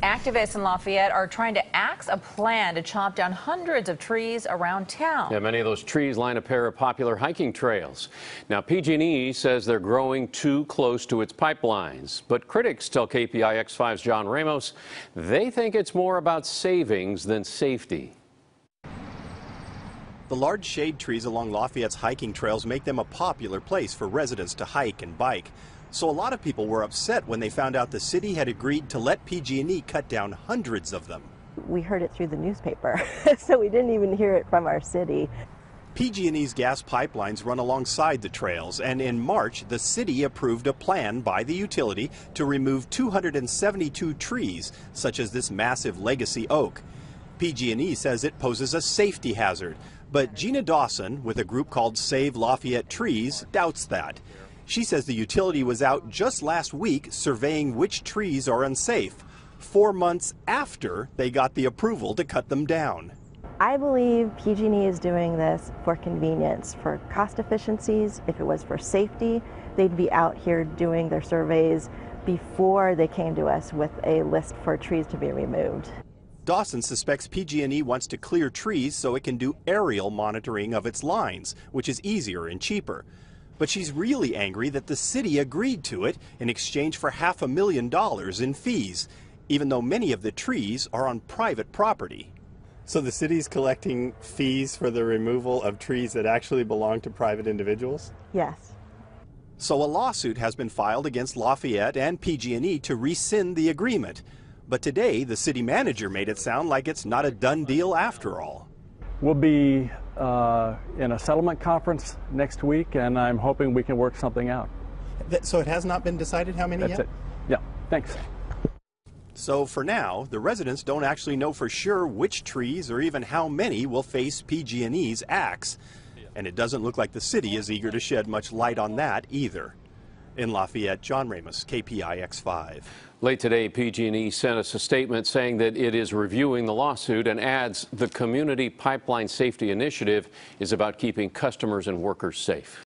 Activists in Lafayette are trying to axe a plan to chop down hundreds of trees around town. Yeah, many of those trees line a pair of popular hiking trails. Now, PG&E says they're growing too close to its pipelines. But critics tell KPIX5's John Ramos they think it's more about savings than safety. The large shade trees along Lafayette's hiking trails make them a popular place for residents to hike and bike. So a lot of people were upset when they found out the city had agreed to let PG&E cut down hundreds of them. We heard it through the newspaper, so we didn't even hear it from our city. PG&E's gas pipelines run alongside the trails, and in March, the city approved a plan by the utility to remove 272 trees, such as this massive legacy oak. PG&E says it poses a safety hazard, but Gina Dawson, with a group called Save Lafayette Trees, doubts that. She says the utility was out just last week surveying which trees are unsafe, 4 months after they got the approval to cut them down. I believe PG&E is doing this for convenience, for cost efficiencies. If it was for safety, they'd be out here doing their surveys before they came to us with a list for trees to be removed. Dawson suspects PG&E wants to clear trees so it can do aerial monitoring of its lines, which is easier and cheaper. But she's really angry that the city agreed to it in exchange for $500,000 in fees, even though many of the trees are on private property. So the city's collecting fees for the removal of trees that actually belong to private individuals? Yes. So a lawsuit has been filed against Lafayette and PG&E to rescind the agreement. But today, the city manager made it sound like it's not a done deal after all. We'll be in a settlement conference next week, and I'm hoping we can work something out. So it has not been decided how many That's yet? it. Yeah, thanks. So for now, the residents don't actually know for sure which trees or even how many will face PG&E's axe. And it doesn't look like the city is eager to shed much light on that either. In Lafayette, John Ramos, KPIX5. Late today, PG&E sent us a statement saying that it is reviewing the lawsuit and adds the Community Pipeline Safety Initiative is about keeping customers and workers safe.